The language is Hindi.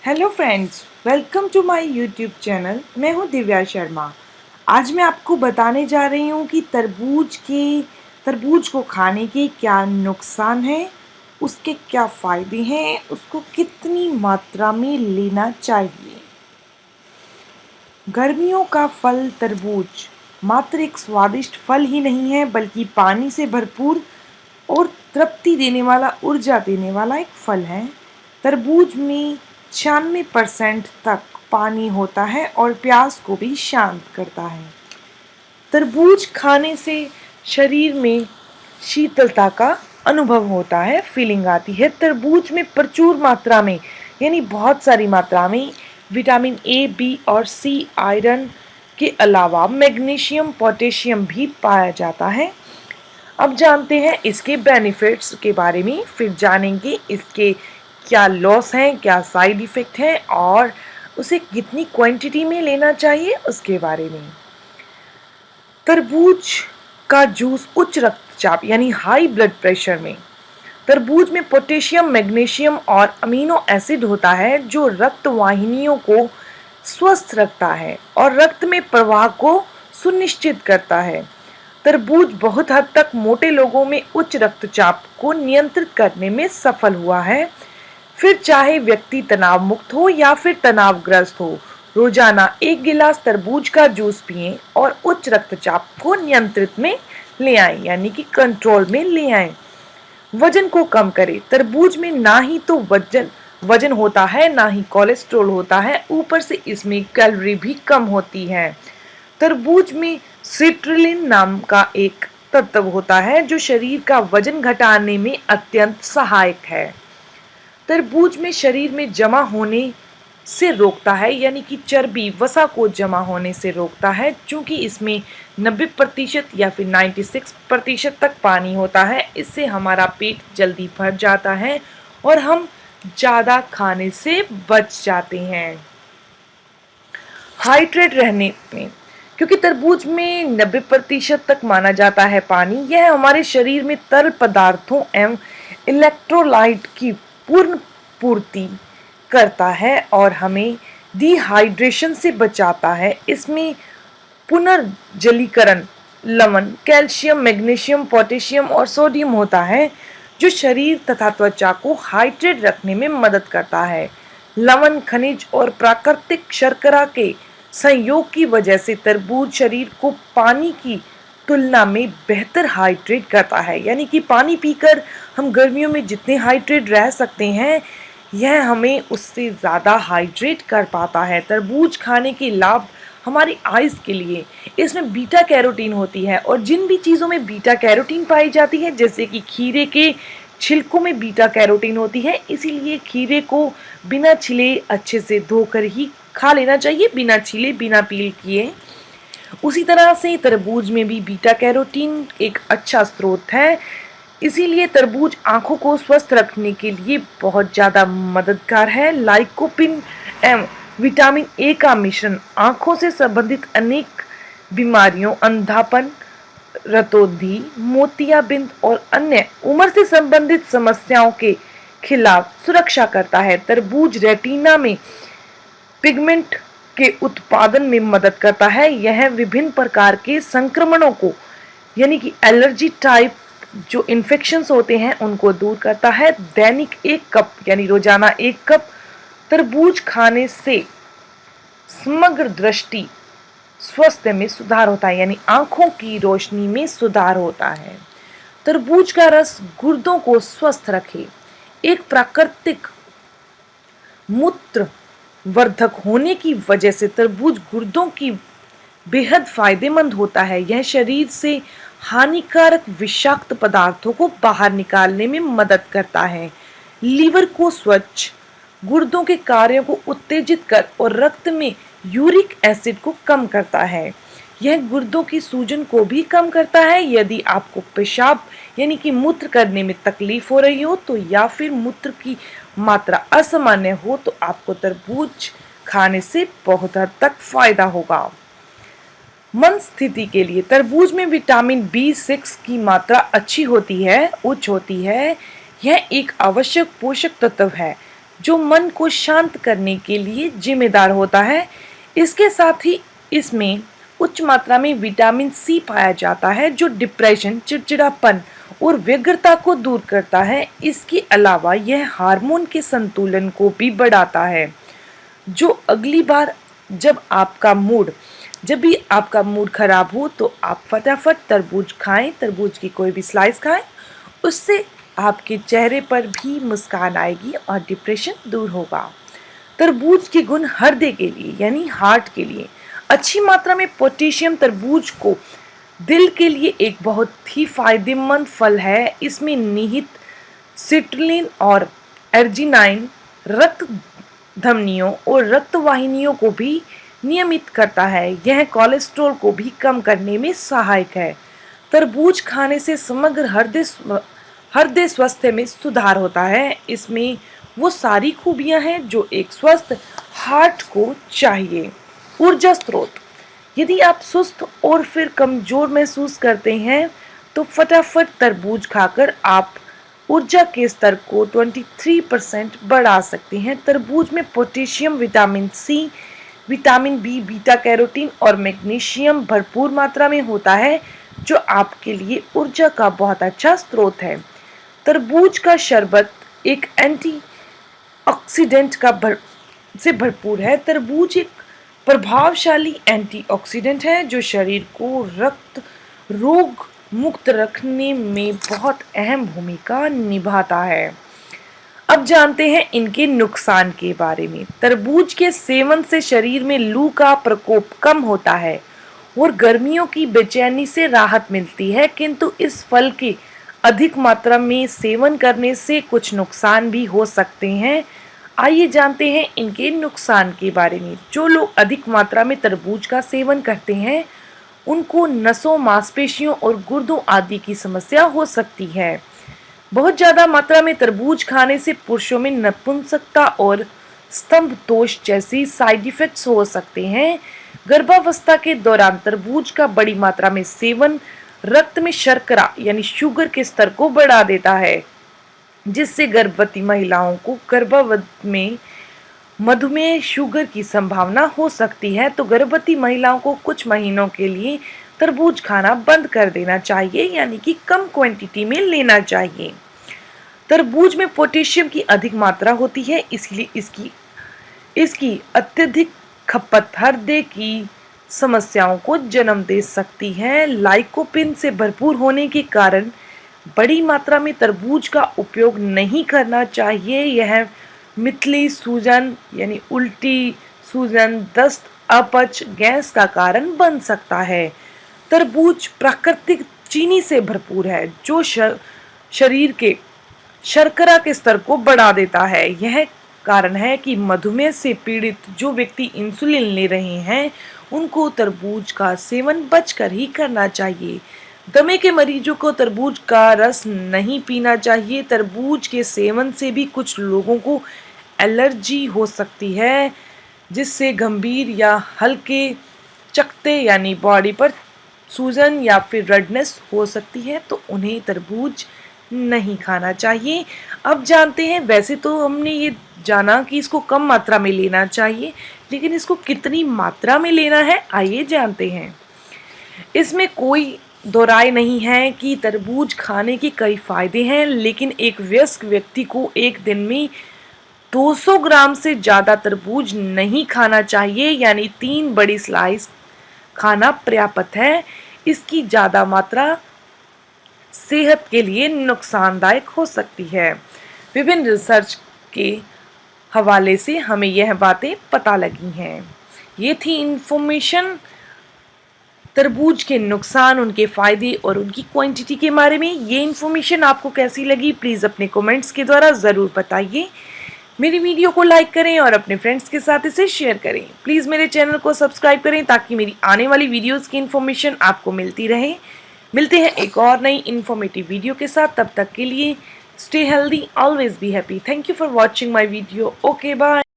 Hello friends, welcome to my YouTube channel. मैं हूं दिव्या शर्मा। आज मैं आपको बताने जा रही हूं कि तरबूज को खाने के क्या नुकसान हैं, उसके क्या फ़ायदे हैं, उसको कितनी मात्रा में लेना चाहिए। गर्मियों का फल तरबूज मात्र एक स्वादिष्ट फल ही नहीं है, बल्कि पानी से भरपूर और तृप्ति देने वाला, ऊर्जा देने वाला एक फल है। तरबूज में 96% तक पानी होता है और प्यास को भी शांत करता है। तरबूज खाने से शरीर में शीतलता का अनुभव होता है, फीलिंग आती है। तरबूज में प्रचुर मात्रा में, यानी बहुत सारी मात्रा में विटामिन ए, बी और सी, आयरन के अलावा मैग्नीशियम, पोटेशियम भी पाया जाता है। अब जानते हैं इसके बेनिफिट्स के बारे में, फिर जानेंगे इसके क्या लॉस हैं, क्या साइड इफ़ेक्ट हैं और उसे कितनी क्वांटिटी में लेना चाहिए उसके बारे में। तरबूज का जूस उच्च रक्तचाप यानी हाई ब्लड प्रेशर में। तरबूज में पोटेशियम, मैग्नीशियम और अमीनो एसिड होता है जो रक्त वाहिनियों को स्वस्थ रखता है और रक्त में प्रवाह को सुनिश्चित करता है। तरबूज बहुत हद तक मोटे लोगों में उच्च रक्तचाप को नियंत्रित करने में सफल हुआ है। फिर चाहे व्यक्ति तनाव मुक्त हो या फिर तनावग्रस्त हो, रोजाना 1 गिलास तरबूज का जूस पिएं और उच्च रक्तचाप को नियंत्रित में ले आएं, यानी कि कंट्रोल में ले आएं। वजन को कम करें। तरबूज में ना ही तो वजन होता है, ना ही कोलेस्ट्रॉल होता है, ऊपर से इसमें कैलोरी भी कम होती है। तरबूज में सिट्रुलिन नाम का एक तत्व होता है जो शरीर का वजन घटाने में अत्यंत सहायक है। तरबूज में शरीर में जमा होने से रोकता है, यानी कि चर्बी, वसा को जमा होने से रोकता है। चूंकि इसमें 90% या फिर 96% तक पानी होता है, इससे हमारा पेट जल्दी भर जाता है और हम ज़्यादा खाने से बच जाते हैं। हाइड्रेट रहने में, क्योंकि तरबूज में 90% तक माना जाता है पानी, यह हमारे शरीर में तरल पदार्थों एवं इलेक्ट्रोलाइट की पूर्ण पूर्ति करता है और हमें डिहाइड्रेशन से बचाता है। इसमें पुनर्जलीकरण, लवण, कैल्शियम, मैग्नीशियम, पोटेशियम और सोडियम होता है जो शरीर तथा त्वचा को हाइड्रेट रखने में मदद करता है। लवण, खनिज और प्राकृतिक शर्करा के संयोग की वजह से तरबूज शरीर को पानी की तुलना में बेहतर हाइड्रेट करता है, यानी कि पानी पीकर हम गर्मियों में जितने हाइड्रेट रह सकते हैं, यह हमें उससे ज़्यादा हाइड्रेट कर पाता है। तरबूज खाने के लाभ हमारी आइज़ के लिए, इसमें बीटा कैरोटीन होती है और जिन भी चीज़ों में बीटा कैरोटीन पाई जाती है, जैसे कि खीरे के छिलकों में बीटा कैरोटीन होती है, इसीलिए खीरे को बिना छिले अच्छे से धोकर ही खा लेना चाहिए, बिना छीले, बिना पील किए। उसी तरह से तरबूज में भी बीटा कैरोटीन एक अच्छा स्रोत है, इसीलिए तरबूज आंखों को स्वस्थ रखने के लिए बहुत ज़्यादा मददगार है। लाइकोपिन एवं विटामिन ए का मिश्रण आंखों से संबंधित अनेक बीमारियों, अंधापन, रतौंधी, मोतियाबिंद और अन्य उम्र से संबंधित समस्याओं के खिलाफ सुरक्षा करता है। तरबूज रेटिना में पिगमेंट के उत्पादन में मदद करता है। यह विभिन्न प्रकार के संक्रमणों को, यानी कि एलर्जी टाइप जो इन्फेक्शंस होते हैं, उनको दूर करता है। दैनिक 1 कप यानी रोजाना 1 कप तरबूज खाने से समग्र दृष्टि स्वास्थ्य में सुधार होता है, यानी आंखों की रोशनी में सुधार होता है। तरबूज का रस गुर्दों को स्वस्थ रखे। एक प्राकृतिक मूत्र वर्धक होने की वजह से तरबूज गुर्दों की बेहद फायदेमंद होता है। यह शरीर से हानिकारक विषाक्त पदार्थों को बाहर निकालने में मदद करता है। लीवर को स्वच्छ, गुर्दों के कार्यों को उत्तेजित कर और रक्त में यूरिक एसिड को कम करता है। यह गुर्दों की सूजन को भी कम करता है। यदि आपको पेशाब यानी कि मूत्र करने में तकलीफ हो रही हो तो, या फिर मूत्र की मात्रा असामान्य हो, तो आपको तरबूज खाने से बहुत हद तक फायदा होगा। मन स्थिति के लिए तरबूज में विटामिन B6 की मात्रा अच्छी होती है, उच्च होती है। यह एक आवश्यक पोषक तत्व है जो मन को शांत करने के लिए जिम्मेदार होता है। इसके साथ ही इसमें उच्च मात्रा में विटामिन सी पाया जाता है जो डिप्रेशन, चिड़चिड़ापन और व्यग्रता को दूर करता है। इसके अलावा यह हार्मोन के संतुलन को भी बढ़ाता है। जो अगली बार जब भी आपका मूड खराब हो तो आप फटाफट तरबूज खाएं, तरबूज की कोई भी स्लाइस खाएं। उससे आपके चेहरे पर भी मुस्कान आएगी और डिप्रेशन दूर होगा। तरबूज के गुण हृदय के लिए यानी हार्ट के लिए अच्छी मात्रा में पोटेशियम तरबूज को दिल के लिए एक बहुत ही फायदेमंद फल है। इसमें निहित सिट्रुलिन और एर्जिनाइन रक्त धमनियों और रक्त वाहिनियों को भी नियमित करता है। यह कोलेस्ट्रॉल को भी कम करने में सहायक है। तरबूज खाने से समग्र हृदय स्वास्थ्य में सुधार होता है। इसमें वो सारी खूबियां हैं जो एक स्वस्थ हार्ट को चाहिए। ऊर्जा स्रोत, यदि आप सुस्त और फिर कमजोर महसूस करते हैं तो फटाफट तरबूज खाकर आप ऊर्जा के स्तर को 23% बढ़ा सकते हैं। तरबूज में potassium, vitamin C, vitamin B, beta carotene और मैग्नीशियम भरपूर मात्रा में होता है जो आपके लिए ऊर्जा का बहुत अच्छा स्रोत है। तरबूज का शरबत एक एंटीऑक्सीडेंट से भरपूर है। तरबूज एक प्रभावशाली एंटीऑक्सीडेंट है जो शरीर को रक्त रोग मुक्त रखने में बहुत अहम भूमिका निभाता है। अब जानते हैं इनके नुकसान के बारे में। तरबूज के सेवन से शरीर में लू का प्रकोप कम होता है और गर्मियों की बेचैनी से राहत मिलती है, किंतु इस फल के अधिक मात्रा में सेवन करने से कुछ नुकसान भी हो सकते हैं। आइए जानते हैं इनके नुकसान के बारे में। जो लोग अधिक मात्रा में तरबूज का सेवन करते हैं उनको नसों, मांसपेशियों और गुर्दों आदि की समस्या हो सकती है। बहुत ज़्यादा मात्रा में तरबूज खाने से पुरुषों में नपुंसकता और स्तंभ दोष जैसी साइड इफेक्ट्स हो सकते हैं। गर्भावस्था के दौरान तरबूज का बड़ी मात्रा में सेवन रक्त में शर्करा यानी शुगर के स्तर को बढ़ा देता है, जिससे गर्भवती महिलाओं को गर्भावस्था में मधुमेह, शुगर की संभावना हो सकती है। तो गर्भवती महिलाओं को कुछ महीनों के लिए तरबूज खाना बंद कर देना चाहिए, यानी कि कम क्वांटिटी में लेना चाहिए। तरबूज में पोटेशियम की अधिक मात्रा होती है, इसलिए इसकी अत्यधिक खपत हृदय की समस्याओं को जन्म दे सकती है। लाइकोपिन से भरपूर होने के कारण बड़ी मात्रा में तरबूज का उपयोग नहीं करना चाहिए। यह मितली, सूजन यानी उल्टी, सूजन, दस्त, अपच, गैस का कारण बन सकता है। तरबूज प्राकृतिक चीनी से भरपूर है जो शरीर के शर्करा के स्तर को बढ़ा देता है। यह कारण है कि मधुमेह से पीड़ित जो व्यक्ति इंसुलिन ले रहे हैं उनको तरबूज का सेवन बचकर ही करना चाहिए। दमे के मरीजों को तरबूज का रस नहीं पीना चाहिए। तरबूज के सेवन से भी कुछ लोगों को एलर्जी हो सकती है, जिससे गंभीर या हल्के चकत्ते यानी बॉडी पर सूजन या फिर रेडनेस हो सकती है, तो उन्हें तरबूज नहीं खाना चाहिए। अब जानते हैं, वैसे तो हमने ये जाना कि इसको कम मात्रा में लेना चाहिए, लेकिन इसको कितनी मात्रा में लेना है आइए जानते हैं। इसमें कोई दो राय नहीं है कि तरबूज खाने के कई फायदे हैं, लेकिन एक वयस्क व्यक्ति को एक दिन में 200 ग्राम से ज़्यादा तरबूज नहीं खाना चाहिए, यानी 3 बड़ी स्लाइस खाना पर्याप्त है। इसकी ज़्यादा मात्रा सेहत के लिए नुकसानदायक हो सकती है। विभिन्न रिसर्च के हवाले से हमें यह बातें पता लगी हैं। ये थी इन्फॉर्मेशन तरबूज के नुकसान, उनके फ़ायदे और उनकी क्वांटिटी के बारे में। ये इन्फॉर्मेशन आपको कैसी लगी प्लीज़ अपने कमेंट्स के द्वारा ज़रूर बताइए। मेरी वीडियो को लाइक करें और अपने फ्रेंड्स के साथ इसे शेयर करें। प्लीज़ मेरे चैनल को सब्सक्राइब करें ताकि मेरी आने वाली वीडियोस की इन्फॉर्मेशन आपको मिलती रहे। मिलते हैं एक और नई इन्फॉर्मेटिव वीडियो के साथ, तब तक के लिए stay healthy, always be happy. Thank you for watching my video. Okay, bye.